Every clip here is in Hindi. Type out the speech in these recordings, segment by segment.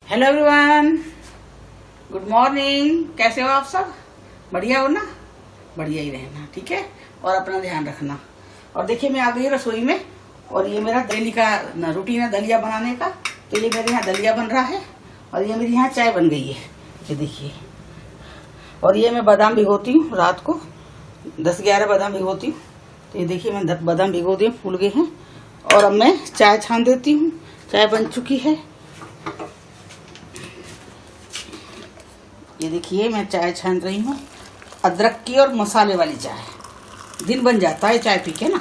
Hello everyone, good morning. कैसे हो आप सब? बढ़िया हो ना? बढ़िया ही रहना, ठीक है। और अपना ध्यान रखना। और देखिए मैं आ गई रसोई में और ये मेरा डेली का रूटीन है दलिया बनाने का। तो ये मेरे यहाँ दलिया बन रहा है और ये मेरी यहाँ चाय बन गई है, ये देखिए। और ये मैं बादाम भिगोती हूँ रात को, 10-11 बादाम भिगोती हूँ। तो ये देखिए मैं बादाम भिगो दिए, फूल गए हैं। और अब मैं चाय छान देती हूँ। चाय बन चुकी है, ये देखिए मैं चाय छान रही हूँ, अदरक की और मसाले वाली चाय। दिन बन जाता है चाय पी के ना।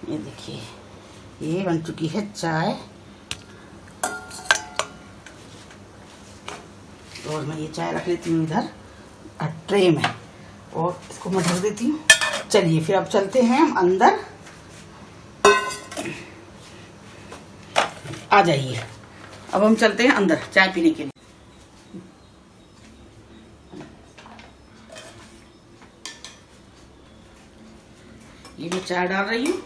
ये देखिए ये बन चुकी है चाय। और मैं ये चाय रख लेती हूँ इधर ट्रे में और इसको मैं ढक देती हूँ। चलिए फिर अब चलते हैं हम अंदर। आ जाइए, अब हम चलते हैं अंदर चाय पीने के लिए। ये मैं चाय डाल रही हूँ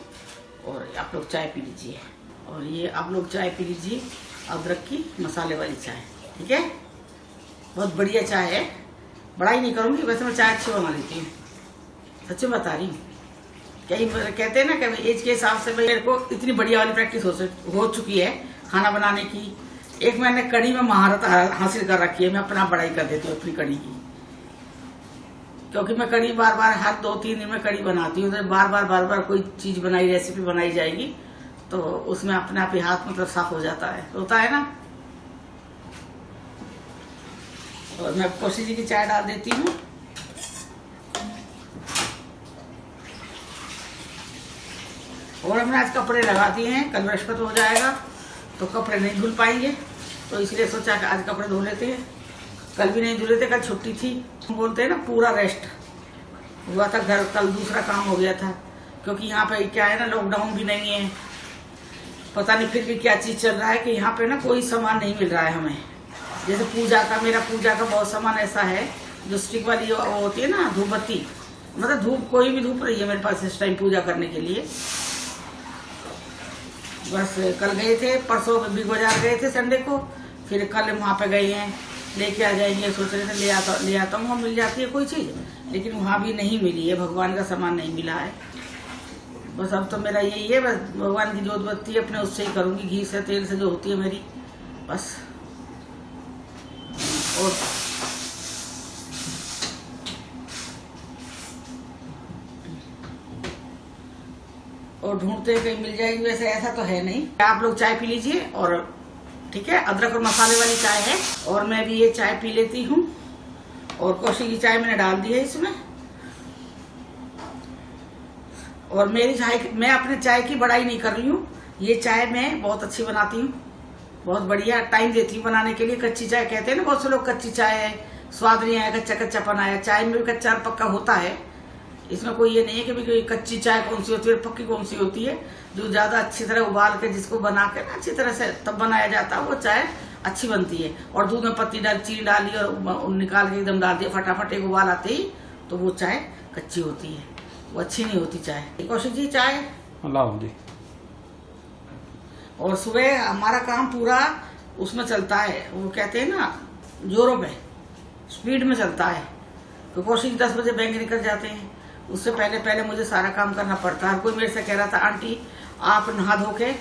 और आप लोग चाय पी लीजिए। और ये आप लोग चाय पी लीजिए, अदरक की मसाले वाली चाय, ठीक है। बहुत बढ़िया चाय है, बड़ाई नहीं करूँगी। वैसे मैं चाय अच्छी बना लेती हूँ, सच्ची बता रही हूँ। कई कहते हैं ना कि एज के हिसाब से मेरे को इतनी बढ़िया वाली प्रैक्टिस हो चुकी है खाना बनाने की। एक मैंने कढ़ी में महारत हासिल कर रखी है। मैं अपना बड़ाई कर देती हूँ अपनी कढ़ी की, क्योंकि मैं कढ़ी बार बार हर 2-3 दिन में कढ़ी बनाती हूँ। तो बार बार कोई चीज बनाई, रेसिपी बनाई जाएगी तो उसमें अपने आप ही हाथ मतलब साफ हो जाता है, होता है ना। और मैं कोशी जी की चाय डाल देती हूँ। और हमने आज कपड़े लगा दिए हैं, कल बृहस्पति हो जाएगा तो कपड़े नहीं धुल पाएंगे, तो इसलिए सोचा कि आज कपड़े धो लेते हैं। कल भी नहीं धुले थे, कल छुट्टी थी। बोलते हैं ना पूरा रेस्ट हुआ था घर। कल दूसरा काम हो गया था, क्योंकि यहाँ पे क्या है ना, लॉकडाउन भी नहीं है, पता नहीं फिर भी क्या चीज चल रहा है कि यहाँ पे ना कोई सामान नहीं मिल रहा है हमें। जैसे पूजा का, मेरा पूजा का बहुत सामान ऐसा है जो स्टिक वाली वो होती है ना, धूप बत्ती, मतलब धूप कोई भी धूप रही है मेरे पास इस टाइम पूजा करने के लिए। बस कल गए थे, परसों बिग बाजार गए थे संडे को, फिर कल वहाँ पे गए हैं, लेके आ जाएंगे। सोच रहे थे ले आता हूँ, मिल जाती है कोई चीज़, लेकिन वहाँ भी नहीं मिली है, भगवान का सामान नहीं मिला है। बस अब तो मेरा यही है, बस भगवान की जोत बत्ती अपने उससे ही करूँगी, घी से तेल से जो होती है मेरी, बस। और ढूंढते हैं कहीं मिल जाएगी, वैसे ऐसा तो है नहीं। आप लोग चाय पी लीजिए, और ठीक है, अदरक और मसाले वाली चाय है। और मैं भी ये चाय पी लेती हूँ। और कौशी की चाय मैंने डाल दी है इसमें। और मेरी चाय, मैं अपने चाय की बड़ाई नहीं कर रही हूँ, ये चाय मैं बहुत अच्छी बनाती हूँ, बहुत बढ़िया टाइम देती हूँ बनाने के लिए। कच्ची चाय कहते हैं ना बहुत से लोग, कच्ची चाय है, स्वाद नहीं आया, कच्चा कच्चापन आया। चाय में भी कच्चा पक्का होता है, इसमें कोई ये नहीं है कि भी कच्ची चाय कौन सी होती है, पक्की कौन सी होती है। जो ज्यादा अच्छी तरह उबाल के, जिसको बना के ना अच्छी तरह से तब बनाया जाता है, वो चाय अच्छी बनती है। और दूध में पत्ती डाल, चीनी डाली और निकाल के एकदम डाल दिया फटाफट, एक उबाल आते ही, तो वो चाय कच्ची होती है, वो अच्छी नहीं होती चाय। कौशिक जी चाय लाओ जी। और सुबह हमारा काम पूरा उसमें चलता है, वो कहते हैं ना जोरों पे, स्पीड में चलता है। तो कौशिक 10 बजे बैंक निकल जाते हैं, उससे पहले मुझे सारा काम करना पड़ता है। कोई मेरे से कह रहा था, आंटी आप नहा धो के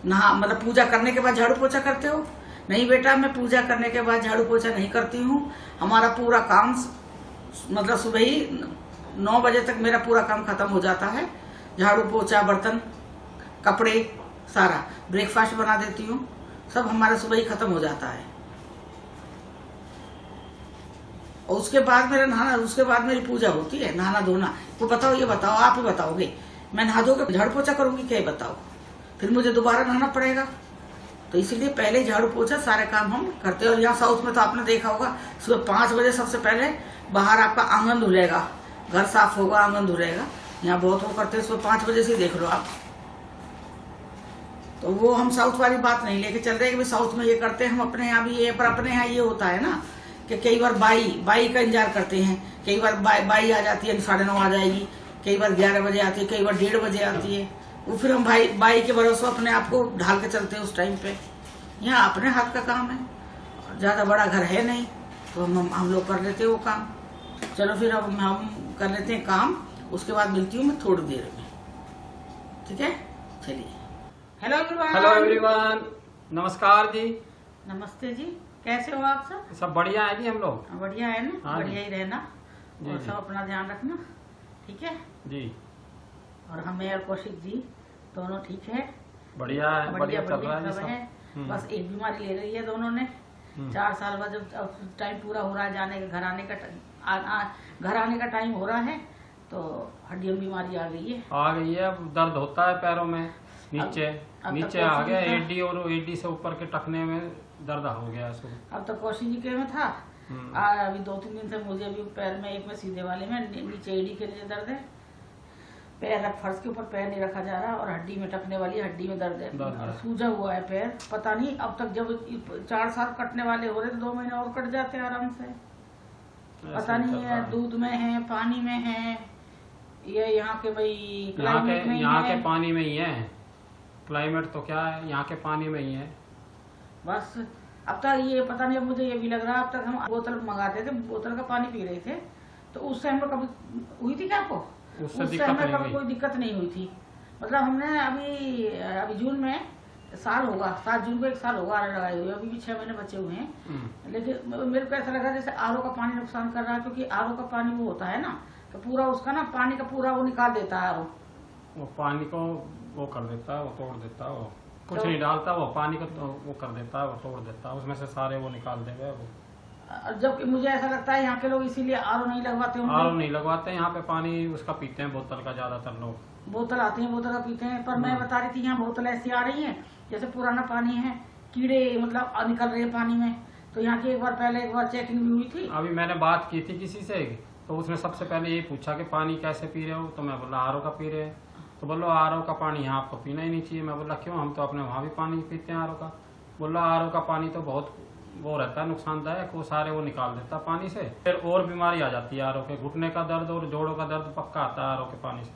मतलब पूजा करने के बाद झाड़ू पोछा करते हो? नहीं बेटा, मैं पूजा करने के बाद झाड़ू पोछा नहीं करती हूँ। हमारा पूरा काम मतलब सुबह ही 9 बजे तक मेरा पूरा काम खत्म हो जाता है। झाड़ू पोछा, बर्तन, कपड़े, सारा, ब्रेकफास्ट बना देती हूँ, सब हमारा सुबह ही खत्म हो जाता है। और उसके बाद मेरा नहाना, उसके बाद मेरी पूजा होती है, नहाना धोना। वो बताओ, ये बताओ, आप ही बताओगे। मैं नहा धो के झाड़ू पोछा करूंगी क्या, बताओ? फिर मुझे दोबारा नहाना पड़ेगा। तो इसीलिए पहले झाड़ू पोछा सारे काम हम करते हैं। और यहाँ साउथ में तो आपने देखा होगा, सुबह 5 बजे सबसे पहले बाहर आपका आंगन धुलेगा, घर साफ होगा, आंगन धुलेगा। यहाँ बहुत वो करते हैं, सुबह 5 बजे से देख लो आप। तो वो हम साउथ वाली बात नहीं लेके चल रहे कि साउथ में ये करते हैं, हम अपने यहाँ भी ये, पर अपने यहाँ ये होता है ना कि कई बार बाई का इंतजार करते हैं। कई बार बाई आ जाती है, 9:30 आ जाएगी, कई बार 11 बजे आती है, कई बार 1:30 बजे आती है। वो फिर हम बाई के भरोसे अपने आप को ढाल के चलते हैं उस टाइम पे। यहाँ अपने हाथ का काम है, ज़्यादा बड़ा घर है नहीं, तो हम लोग कर लेते हैं वो काम। चलो फिर अब हम कर लेते हैं काम, उसके बाद मिलती हूँ मैं थोड़ी देर में, ठीक है? चलिए। हेलो एवरीवन, नमस्कार जी। नमस्ते जी, कैसे हो आप सब? सब बढ़िया है जी, हम लोग बढ़िया है ना? हाँ बढ़िया ही रहना और जी। सब अपना ध्यान रखना, ठीक है? जी। और हमें और कौशिक जी दोनों ठीक है, बढ़िया है, बढ़िया चल रहा है सब है। सब। बस एक बीमारी ले रही है दोनों ने। 4 साल बाद जब अब टाइम पूरा हो रहा है जाने का, घर आने का टाइम हो रहा है, तो हड्डियों में बीमारी आ गई है। अब दर्द होता है पैरों में, नीचे अब नीचे तक आ गया, कौशिक एडी और एडी से ऊपर के टखने में दर्द हो गया है सुबह। अब तक कौशिक जी के में था, अभी 2-3 दिन से मुझे भी पैर में, एक में सीधे वाले में, नीचे एडी के नीचे दर्द है। पैर फर्श के ऊपर पैर नहीं रखा जा रहा, और हड्डी में टकने वाली हड्डी में दर्द है, सूजा हुआ है पैर। पता नहीं अब तक, जब 4 साल कटने वाले हो रहे तो 2 महीने और कट जाते आराम से। पता नहीं है दूध में है, पानी में है, ये यहाँ के भाई क्लाइमेट में यहाँ है। के पानी में ही है, क्लाइमेट तो क्या है, यहाँ के पानी में ही है। बस अब तक ये पता नहीं, अब मुझे ये भी लग रहा है, अब तक हम बोतल मंगाते थे, बोतल का पानी पी रहे थे, तो उससे हम लोग कभी हुई थी क्या आपको? उससे हमें कभी कोई दिक्कत नहीं हुई थी। मतलब हमने अभी जून में साल होगा, 7 जून को 1 साल होगा आर लगाए हुए, अभी भी 6 महीने बचे हुए हैं। लेकिन मेरे को ऐसा लगा जैसे आरओ का पानी नुकसान कर रहा है, क्योंकि आरओ का पानी वो होता है ना, तो पूरा उसका ना पानी का पूरा वो निकाल देता है आरओ। वो पानी को वो कर देता है, वो तोड़ देता है, वो कुछ नहीं डालता, वो पानी को तो वो कर देता है, वो तोड़ देता है, उसमें से सारे वो निकाल देगा वो। जबकि मुझे ऐसा लगता है यहाँ के लोग इसीलिए आरओ नहीं लगवाते होंगे। आरओ नहीं लगवाते, यहाँ पे पानी उसका पीते हैं, बोतल का ज्यादातर लोग। बोतल आती है, बोतल का पीते हैं, पर मैं बता रही थी यहाँ बोतल ऐसी आ रही है जैसे पुराना पानी है, कीड़े मतलब निकल रहे हैं पानी में। तो यहाँ की एक बार चेकिंग भी हुई थी। अभी मैंने बात की थी किसी से, तो उसने सबसे पहले यही पूछा कि पानी कैसे पी रहे हो, तो मैं बोला आरओ का पी रहे हैं। तो बोलो आरओ का पानी यहाँ आपको पीना ही नहीं चाहिए। मैं बोला क्यों, हम तो अपने वहाँ भी पानी पीते हैं आरओ का। बोला आरओ का पानी तो बहुत वो रहता है, नुकसानदायक, वो सारे वो निकाल देता है पानी से, फिर और बीमारी आ जाती है आरओ के, घुटने का दर्द और जोड़ों का दर्द पक्का आता है आरओ के पानी से।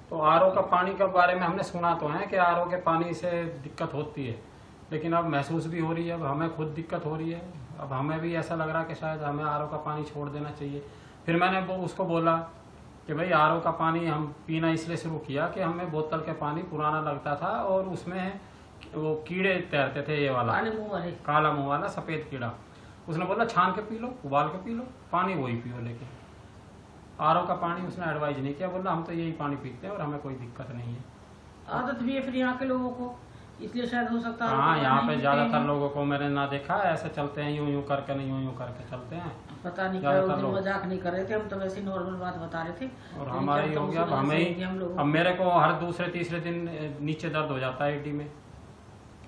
तो आरओ का पानी के बारे में हमने सुना तो है कि आरओ के पानी से दिक्कत होती है, लेकिन अब महसूस भी हो रही है, अब हमें खुद दिक्कत हो रही है। अब हमें भी ऐसा लग रहा है कि शायद हमें आरओ का पानी छोड़ देना चाहिए। फिर मैंने उसको बोला कि भाई आरओ का पानी हम पीना इसलिए शुरू किया कि हमें बोतल के पानी पुराना लगता था, और उसमें वो कीड़े तैरते थे, ये वाला काला मुंह वाला सफेद कीड़ा। उसने बोला छान के पी लो, उबाल के पी लो, पानी वही पियो। लेकिन आरओ का पानी उसने एडवाइज नहीं किया, बोला हम तो यही पानी पीते हैं और हमें कोई दिक्कत नहीं है। आदत भी है फिर यहाँ के लोगों को, इसलिए शायद हो सकता है। हाँ, यहाँ पे ज्यादातर लोगों को मैंने ना देखा है ऐसे चलते हैं, यूं करके नहीं, यूं करके चलते हैं। पता नहीं क्या, मजाक नहीं कर रहे थे हम, तो वैसे नॉर्मल बात बता रहे थे। और हमारी हो गया, हमें ही, अब मेरे को हर दूसरे-तीसरे दिन नीचे दर्द हो जाता है एडी में,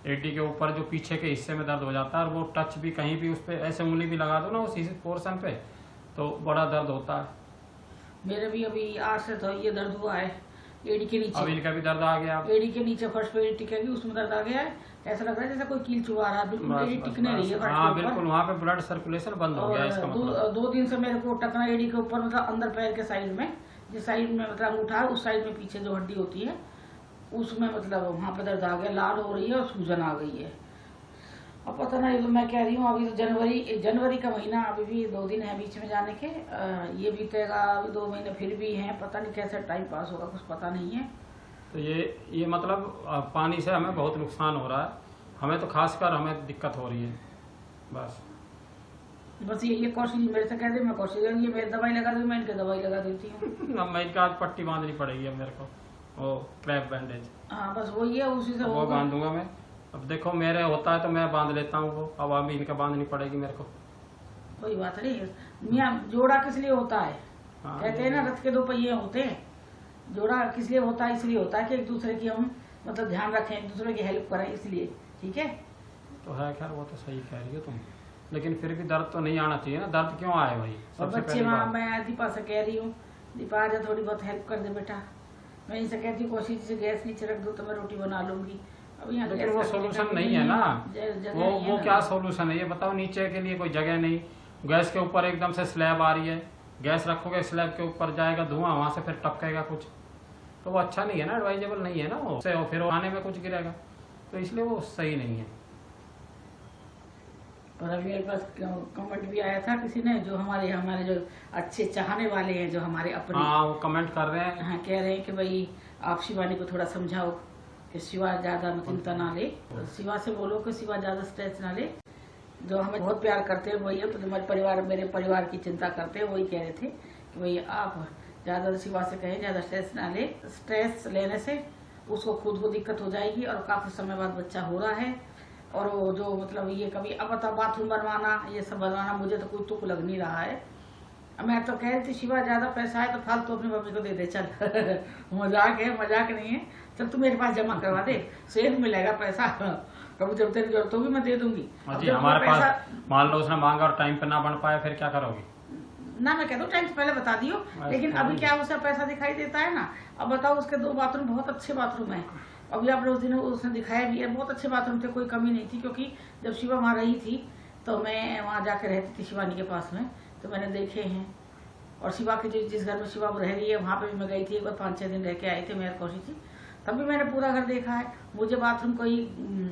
एडी के ऊपर जो पीछे के हिस्से में दर्द हो जाता है, और वो टच भी कहीं भी उस पे ऐसे उंगली भी लगा दो ना उस पोर्शन पे, तो बड़ा दर्द होता है। मेरे भी अभी आज से तो ये दर्द हुआ है एडी के नीचे, अब इनका भी दर्द आ गया, एडी के नीचे फर्श पे एडी टिकेगी, उसमें दर्द आ गया है। ऐसा लग रहा है जैसे कोई कील चुभा रहा है, बिल्कुल एडी टिकने रही है। हाँ बिल्कुल, वहाँ पे ब्लड सर्कुलेशन बंद हो गया इसका मतलब। 2 दिन से मेरे को टकना एडी के ऊपर, मतलब अंदर पैर के साइड में, जिस साइड में मतलब अंगूठा है उस साइड में पीछे जो हड्डी होती है उसमें, मतलब वहाँ पे दर्द आ गया, लाल हो रही है और सूजन आ गई है। अब पता नहीं, तो मैं कह रही हूँ अभी तो जनवरी का महीना, अभी भी 2 दिन है बीच में जाने के, ये बीतेगा, अभी 2 महीने फिर भी हैं, पता नहीं कैसे टाइम पास होगा, कुछ पता नहीं है। तो ये मतलब पानी से हमें बहुत नुकसान हो रहा है, हमें तो खासकर हमें दिक्कत हो रही है। बस ये कोशिश मेरे से कह दे, मैं कोशिश ये मेरी दवाई लगा दूँ, मैं इनके दवाई लगा देती हूँ। अब मैं इनका आज पट्टी बांधनी पड़ेगी अब मेरे को, वो क्रैप बैंडेज। हाँ बस वही है, उसी से वो बांधूंगा मैं। अब देखो मेरे होता है तो मैं बांध लेता हूँ वो, अब अभी इनका बांधनी पड़ेगी मेरे को। कोई बात नहीं, मियाँ जोड़ा किस लिए होता है? कहते हैं ना रथ के 2 पहिए होते हैं। जोड़ा किस लिए होता है? इसलिए होता है कि एक दूसरे की हम मतलब ध्यान रखें, एक दूसरे की हेल्प करें, इसलिए। ठीक है, तो है खैर, वो तो सही कह रही हो तुम, लेकिन फिर भी दर्द तो नहीं आना चाहिए ना। दर्द क्यों आए भाई? सबसे बच्चे मैं दीपा से कह रही हूँ, दीपा आजा थोड़ी बहुत हेल्प कर दे बेटा। मैं इनसे कहती हूँ कोशिश से गैस नीचे रख दो तो मैं रोटी बना लूंगी। अब यहाँ लेकिन वो सोल्यूशन नहीं है ना, वो क्या सोल्यूशन है ये बताओ? नीचे के लिए कोई जगह नहीं, गैस के ऊपर एकदम से स्लैब आ रही है, गैस रखोगे स्लैब के ऊपर जाएगा धुआं, वहां से फिर टपकेगा कुछ, तो वो अच्छा नहीं है ना, एडवाइजेबल नहीं है ना वो, फिर आने में कुछ गिरेगा, तो इसलिए वो सही नहीं है। और अभी मेरे पास कमेंट भी आया था किसी ने, जो हमारे हमारे जो अच्छे चाहने वाले हैं, जो हमारे अपने, हाँ वो कमेंट कर रहे हैं। हाँ कह रहे हैं कि भाई आप शिवानी को थोड़ा समझाओ कि शिवा ज्यादा चिंता ना ले, तो शिवा से बोलो कि शिवा ज्यादा स्ट्रेस ना ले। जो हमें बहुत प्यार करते हैं वही है, तो तुम्हारे परिवार, मेरे परिवार की चिंता करते हैं, वही कह रहे थे कि भाई आप ज्यादा शिवा से कहें ज्यादा स्ट्रेस ना ले। स्ट्रेस लेने से उसको खुद को दिक्कत हो जाएगी, और काफी समय बाद बच्चा हो रहा है। और वो जो मतलब ये कभी अब बता बाथरूम बनवाना, ये सब बनवाना, मुझे तो कोई तुक लग नहीं रहा है। मैं तो कह रही थी शिवा ज्यादा पैसा है तो फालतू अपनी मम्मी को दे दे, चल मजाक है, मजाक नहीं है, चल तू मेरे पास जमा करवा दे, सेफ मिलेगा पैसा, कभी जब तेरी जरूरत होगी मैं दे दूंगी। जी हमारे पास मान लो उसने मांगा और टाइम पे ना बन पाया, फिर क्या करोगी? ना मैं कहता हूँ टाइम से पहले बता दियो, लेकिन अभी क्या उसे पैसा दिखाई देता है ना। अब बताओ उसके 2 बाथरूम बहुत अच्छे बाथरूम है, अभी आपने उस दिन उसने दिखाया भी है, बहुत अच्छे बाथरूम थे, कोई कमी नहीं थी। क्योंकि जब शिवा वहाँ रही थी तो मैं वहाँ जाकर रहती थी शिवानी के पास में, तो मैंने देखे हैं। और शिवा के जिस घर में शिवा रह रही है वहाँ पे भी मैं गई थी एक बार, 5-6 दिन रह के आए थे मेयर कौशी जी, तब भी मैंने पूरा घर देखा है। मुझे बाथरूम कोई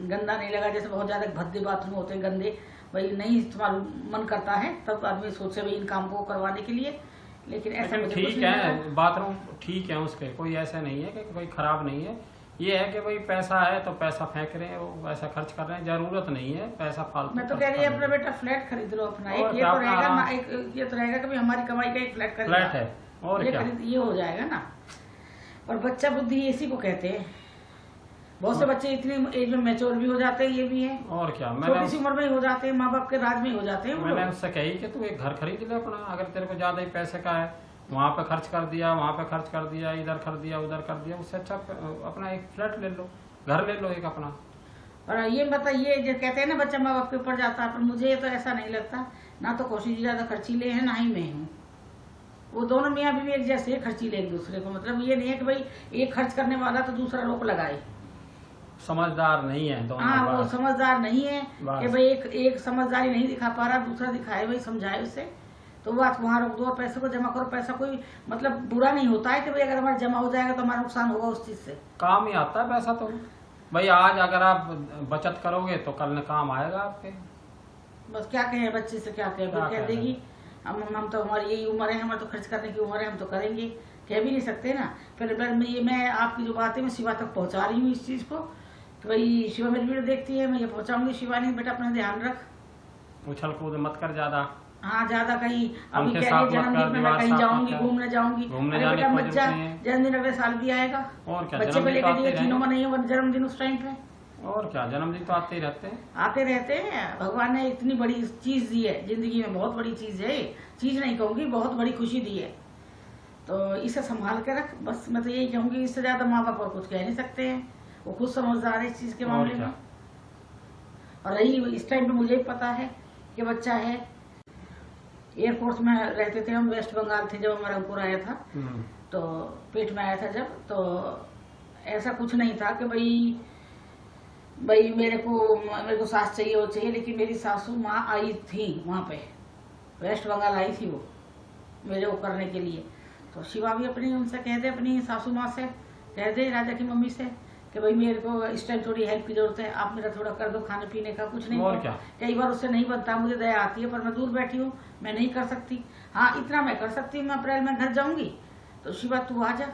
गंदा नहीं लगा, जैसे बहुत ज्यादा भद्दे बाथरूम होते हैं गंदे, भाई नहीं इस्तेमाल मन करता है तब आदमी सोचे भाई इन काम को करवाने के लिए, लेकिन ऐसा मुझे कुछ ठीक नहीं है, लगा। बाथरूम ठीक है उसके, कोई ऐसा नहीं है कि कोई खराब नहीं है। ये है कि भाई पैसा है तो पैसा फेंक रहे हैं, वो ऐसा खर्च कर रहे हैं, जरूरत नहीं है पैसा फालतू। मैं तो कह रही है अपना बेटा फ्लैट खरीद लो अपना, एक और ये क्या तो रहेगा अपना- ना, एक ये तो रहेगा कि भाई हमारी कमाई का एक फ्लैट खरीद, फ्लैट है और ये क्या। खरीद, ये हो जाएगा ना। और बच्चा बुद्धि इसी को कहते हैं। बहुत से बच्चे इतनी एज में मैच्योर भी हो जाते हैं, ये भी है, और क्या। छोटी सी उम्र में ही हो जाते हैं, माँ बाप के राज में ही हो जाते हैं वो मैंने लोग। उससे कही कि तू एक घर खरीद ले अपना, अगर तेरे को ज्यादा ही पैसे का है, वहाँ पे खर्च कर दिया, वहाँ पे खर्च कर दिया, इधर कर दिया, उधर कर दिया, उससे अच्छा अपना एक फ्लैट ले लो, घर ले लो एक अपना। और ये बताइए, जो कहते हैं ना बच्चा माँ बाप के ऊपर जाता है, पर मुझे तो ऐसा नहीं लगता। ना तो कौशिक जी ज्यादा खर्चीले हैं, ना ही मैं हूँ। वो दोनों मियाँ बीवी एक जैसे खर्चीले एक दूसरे को, मतलब ये नहीं है कि भाई एक खर्च करने वाला तो दूसरा रोक लगाए। समझदार नहीं है दोनों। हाँ वो समझदार नहीं है बस। कि भाई एक समझदारी नहीं दिखा पा रहा, दूसरा दिखाए, भाई समझाए उससे, तो बात वहाँ रोक दो और पैसे को जमा करो। पैसा कोई मतलब बुरा नहीं होता है कि भाई अगर हमारा जमा हो जाएगा तो हमारा नुकसान होगा उस चीज से। काम ही आता है पैसा तो भाई, आज अगर आप बचत करोगे तो कल न काम आएगा आपके। बस क्या कहें बच्चे से, क्या कहें, क्या कह कहें? देगी हम तो, हमारी यही उम्र है, हमारे तो खर्च करने की उम्र है, हम तो करेंगे, कह भी नहीं सकते ना। फिर मैं आपकी जो बात है मैं शिवा तक पहुंचा रही हूँ इस चीज को, तो भाई शिवा मेरी वीडियो देखती है, मैं ये पहुंचाऊंगी। शिवानी बेटा अपना ध्यान रख, उछल कूद मत कर ज्यादा। हाँ ज्यादा कहीं अभी उनके कह साथ रही मत जन्मदिन कर, में मैं दीवार कहीं साथ जाऊंगी, मत कर। घूमने जाऊंगी। घूमने अरे जाने बेटा की कोई बच्चा जरूरत नहीं है। जन्मदिन अगले साल भी आएगा, और क्या, बच्चे को जन्मदिन तो लेकर आते दिए ही तीनों रहेंगे। मनाइए वो जन्मदिन उस टाइम पे, और क्या, जन्मदिन तो आते ही रहते हैं। आते रहते हैं। भगवान ने इतनी बड़ी चीज दी है जिंदगी में, बहुत बड़ी चीज है, चीज नहीं कहूंगी, बहुत बड़ी खुशी दी है, तो इसे संभाल के रख। बस मैं तो यही कहूंगी, इससे ज्यादा माँ बाप और कुछ कह नहीं सकते हैं, वो खुद समझदार है इस चीज के और मामले क्या। में। और रही इस टाइम पे मुझे भी पता है कि बच्चा है, एयरपोर्ट में रहते थे हम, वेस्ट बंगाल थे जब हमारा अंकुर आया था, तो पेट में आया था जब, तो ऐसा कुछ नहीं था कि भाई मेरे को सास चाहिए वो चाहिए, लेकिन मेरी सासू माँ आई थी वहाँ पे, वेस्ट बंगाल आई थी वो मेरे को करने के लिए। तो शिवा भी अपनी उनसे कह दे, अपनी सासू माँ से कह दे, राजा की मम्मी से, कि भाई मेरे को इस टाइम थोड़ी हेल्प की जरूरत है, आप मेरा थोड़ा कर दो खाने पीने का, कुछ नहीं। और क्या। कई बार उससे नहीं बनता, मुझे दया आती है, पर मैं दूर बैठी हूँ, मैं नहीं कर सकती। हाँ इतना मैं कर सकती हूँ, मैं अप्रैल में घर जाऊंगी, तो शिवा तू आ जा,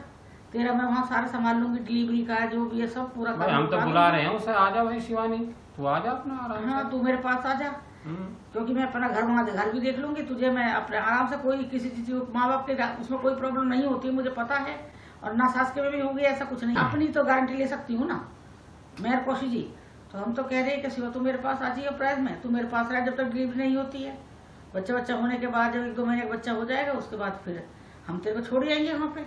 तेरा मैं वहाँ सारा संभाल लूंगी, डिलीवरी का जो भी है सब पूरा भाई हम तो बुला रहे हैं उसे, आ जा भाई शिवानी, तू आ जा अपना आराम हाँ से। तू मेरे पास आ जा, क्योंकि मैं अपना घर वहाँ घर भी देख लूंगी, तुझे मैं अपने आराम से, कोई किसी चीज माँ बाप के उसमें कोई प्रॉब्लम नहीं होती, मुझे पता है, और ना सास के में भी होगी, ऐसा कुछ नहीं। अपनी तो गारंटी ले सकती हूँ ना मेहर कौशिक जी। तो हम तो कह रहे हैं कि शिवा तू मेरे पास आ जाइए अप्रैल में, तू मेरे पास रहे जब तक डिलीवरी नहीं होती है। बच्चा होने के बाद जब 1-2 महीने का बच्चा हो जाएगा, उसके बाद फिर हम तेरे को छोड़ आएंगे वहाँ पे।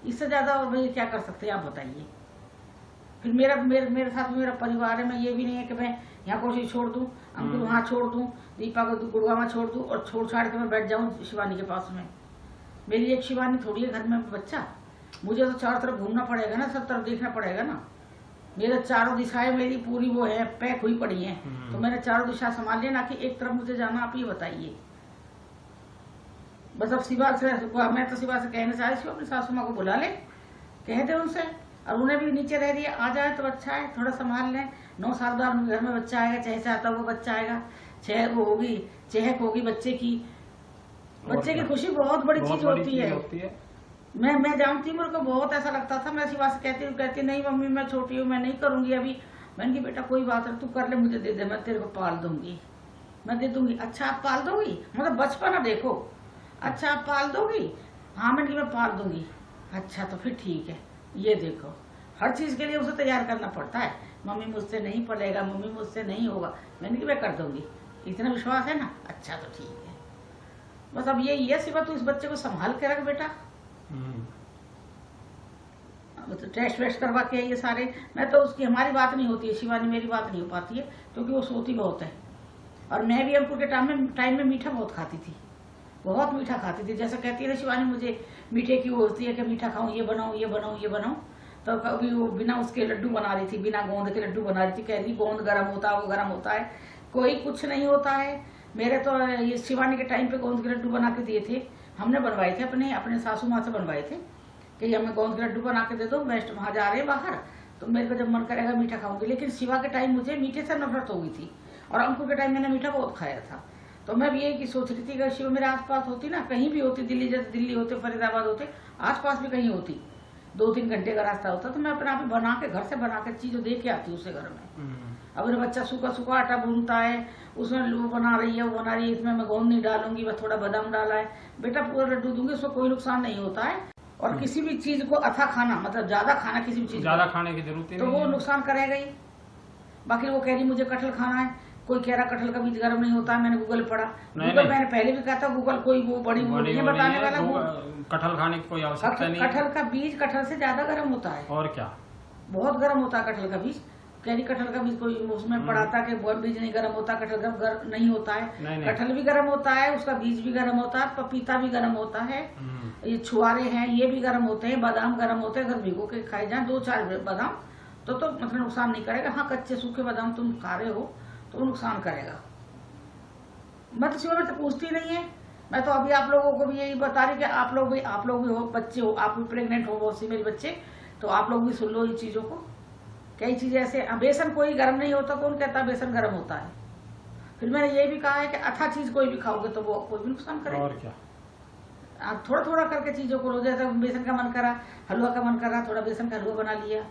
इससे ज्यादा और भाई क्या कर सकते हैं आप बताइए। फिर मेरे साथ मेरा परिवार है, मैं ये भी नहीं है कि मैं यहाँ कोशिश छोड़ दूँ, अंकुर वहाँ छोड़ दूँ, दीपा को गुड़गांव छोड़ दूँ और छोड़ छाड़ के मैं बैठ जाऊँ शिवानी के पास में। मेरी एक शिवानी थोड़ी है घर में बच्चा, मुझे तो चारों तरफ घूमना पड़ेगा ना, सब तरफ देखना पड़ेगा ना। मेरे चारों दिशाएं मेरी पूरी वो है, पैक हुई पड़ी हैं, तो मैंने चारों दिशा संभाल लिया, ना कि एक तरफ मुझे जाना। आप ये बताइए। बस अब शिवा से, मैं तो शिवा से कहना चाह रही हूँ अपनी सासू माँ को बुला ले, कह दे उनसे, और उन्हें भी नीचे रह दिया, आ जाए तो अच्छा है, थोड़ा संभाल लें। 9 साल बाद घर में बच्चा आएगा, चाहे से आता वो बच्चा आएगा, चहक होगी, चहक होगी बच्चे की। बच्चे की खुशी बहुत बड़ी चीज होती है। मैं जानती हूँ, मेरे को बहुत ऐसा लगता था। मैं शिवा से कहती नहीं मम्मी मैं छोटी हूँ, मैं नहीं करूंगी अभी। मैंने कहा बेटा कोई बात नहीं, तू कर ले, मुझे दे दे, मैं तेरे को पाल दूंगी, मैं दे दूंगी। अच्छा आप पाल दोगी? मतलब बचपना देखो। अच्छा आप पाल दोगी? हाँ मैंने कहा मैं पाल दूंगी। अच्छा तो फिर ठीक है, ये देखो हर चीज के लिए उसे तैयार करना पड़ता है। मम्मी मुझसे नहीं पलेगा, मम्मी मुझसे नहीं होगा, मैंने कहा मैं कर दूंगी, इतना विश्वास है ना। अच्छा तो ठीक है, बस अब यही है शिवा, तू इस बच्चे को संभाल के रख बेटा। तो टेस्ट वेस्ट करवा के ये सारे, मैं तो उसकी हमारी बात नहीं होती है, शिवानी मेरी बात नहीं हो पाती है क्योंकि वो सोती बहुत है। और मैं भी अंकुर के टाइम में मीठा बहुत खाती थी, बहुत मीठा खाती थी। जैसे कहती है ना शिवानी मुझे मीठे की वो होती है कि मीठा खाऊं, ये बनाऊं ये बनाऊं ये बनाऊं, तो कभी वो बिना उसके लड्डू बना रही थी, बिना गोंद के लड्डू बना रही थी। कह रही गोंद गर्म होता है, वो गर्म होता है, कोई कुछ नहीं होता है। मेरे तो ये शिवानी के टाइम पे गोंद के लड्डू बना के दिए थे, हमने बनवाए थे, अपने सासू माँ से बनवाए थे कि हमें गोंद के लड्डू बना के दे दो, गेस्ट वहां जा रहे हैं बाहर, तो मेरे को जब मन करेगा मीठा खाऊंगी। लेकिन शिवा के टाइम मुझे मीठे से नफरत हो गई थी, और अंकुर के टाइम मैंने मीठा बहुत खाया था। तो मैं भी यही सोच रही थी कि शिवा मेरे आसपास होती ना, कहीं भी होती, दिल्ली जैसे दिल्ली होते, फरीदाबाद होते, आसपास भी कहीं होती, 2-3 घंटे का रास्ता होता, तो मैं अपने आप ही बना के घर से बना के चीजों दे के आती उसे घर में। अब मेरा बच्चा सूखा सूखा आटा भूनता है, उसमें वो बना रही है, वो बना रही है, इसमें मैं गोंद नहीं डालूंगी, बस थोड़ा बादाम डाला है, बेटा पूरा लड्डू दूंगी, उसको कोई नुकसान नहीं होता है। और किसी भी चीज को अथा खाना, मतलब ज्यादा खाना, किसी भी चीज ज्यादा खाने की जरूरत तो वो नुकसान करेगा ही। बाकी वो कह रही मुझे कटहल खाना है, कोई कह रहा कटहल का बीज गर्म नहीं होता है, मैंने गूगल पढ़ा, गूगल मैंने पहले भी कहा था, गूगल कोई वो बड़ी नहीं बताने वाला। कटहल खाने की कोई आवश्यकता नहीं। कटहल का बीज कटहल से ज्यादा गर्म होता है, और क्या, बहुत गर्म होता है कटहल का बीज। कह रही कटहल का बीज कोई उसमें पढ़ा था कि बीज नहीं गर्म होता, कटहल गर्म नहीं होता है। कटहल भी गर्म होता है, उसका बीज भी गर्म होता है, पपीता भी गर्म होता है, ये छुआरे हैं ये भी गर्म होते हैं, बादाम गर्म होते हैं। अगर भिगो के खाए जाए 2-4 बादाम तो मतलब नुकसान नहीं करेगा। हाँ कच्चे सूखे बादाम तुम खा रहे हो तो नुकसान करेगा। मैं तो शिवा में तो पूछती नहीं है, मैं तो अभी आप लोगों को भी यही बता रही कि आप लोग भी हो, बच्चे हो, आप भी प्रेग्नेंट हो बहुत सी मेरे बच्चे, तो आप लोग भी सुन लो इन चीजों को। कई चीजें ऐसे, बेसन कोई गर्म नहीं होता, कौन कहता बेसन गर्म होता है। फिर मैंने ये भी कहा है कि अथा चीज कोई भी खाओगे तो वो कोई भी नुकसान करेगा। और क्या, आप थोड़ा थोड़ा करके चीजों को लो। जैसे बेसन का मन करा, हलवा का मन करा, थोड़ा बेसन का हलवा बना लिया।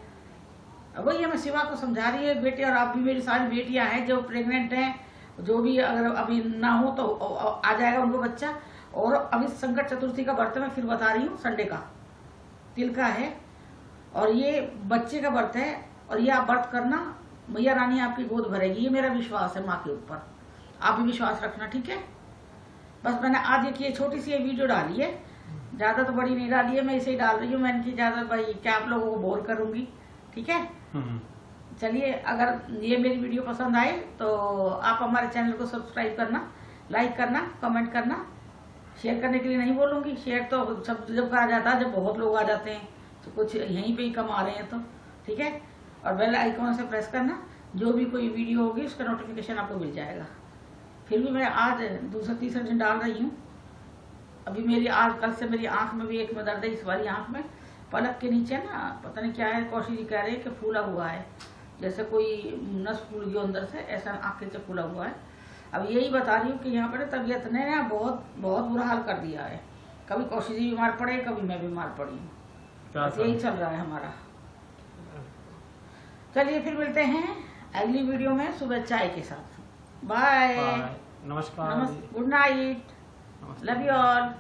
वही मैं शिवा को समझा रही है बेटी, और आप भी मेरी सारी बेटियां हैं जो प्रेग्नेंट हैं, जो भी अगर अभी ना हो तो आ जाएगा उनको बच्चा। और अभी संकट चतुर्थी का व्रत मैं फिर बता रही हूँ, संडे का तिल का है, और ये बच्चे का व्रत है, और ये आप व्रत करना, मैया रानी आपकी गोद भरेगी, ये मेरा विश्वास है माँ के ऊपर। आप भी विश्वास रखना, ठीक है। बस मैंने आज ये छोटी सी वीडियो डाली है, ज्यादा तो बड़ी नहीं डाली है, मैं इसे ही डाल रही हूँ। मैंने की ज्यादा भाई क्या आप लोगों को बोर करूंगी, ठीक है। चलिए, अगर ये मेरी वीडियो पसंद आए तो आप हमारे चैनल को सब्सक्राइब करना, लाइक करना, कमेंट करना। शेयर करने के लिए नहीं बोलूंगी, शेयर तो सब जब कहा जाता है जब बहुत लोग आ जाते हैं, तो कुछ यहीं पे ही कमा रहे हैं तो ठीक है। और बेल आइकॉन से प्रेस करना, जो भी कोई वीडियो होगी उसका नोटिफिकेशन आपको मिल जाएगा। फिर भी मैं आज दूसरा-तीसरा दिन डाल रही हूँ। अभी मेरी आज कल से मेरी आंख में भी एक में दर्द है, इस वाली आंख में पलक के नीचे ना पता नहीं क्या है, कौशी जी कह रहे हैं कि फूला हुआ है, जैसे कोई नस फूल गई अंदर से, ऐसा आंख से फूला हुआ है। अब यही बता रही हूँ कि यहाँ पर तबीयत ने ना बहुत बहुत बुरा हाल कर दिया है। कभी कौशी जी बीमार पड़े, कभी मैं बीमार पड़ी हूँ, यही चल रहा है हमारा। चलिए फिर मिलते हैं अगली वीडियो में सुबह चाय के साथ। बाय, नमस्कार, good night, love you all.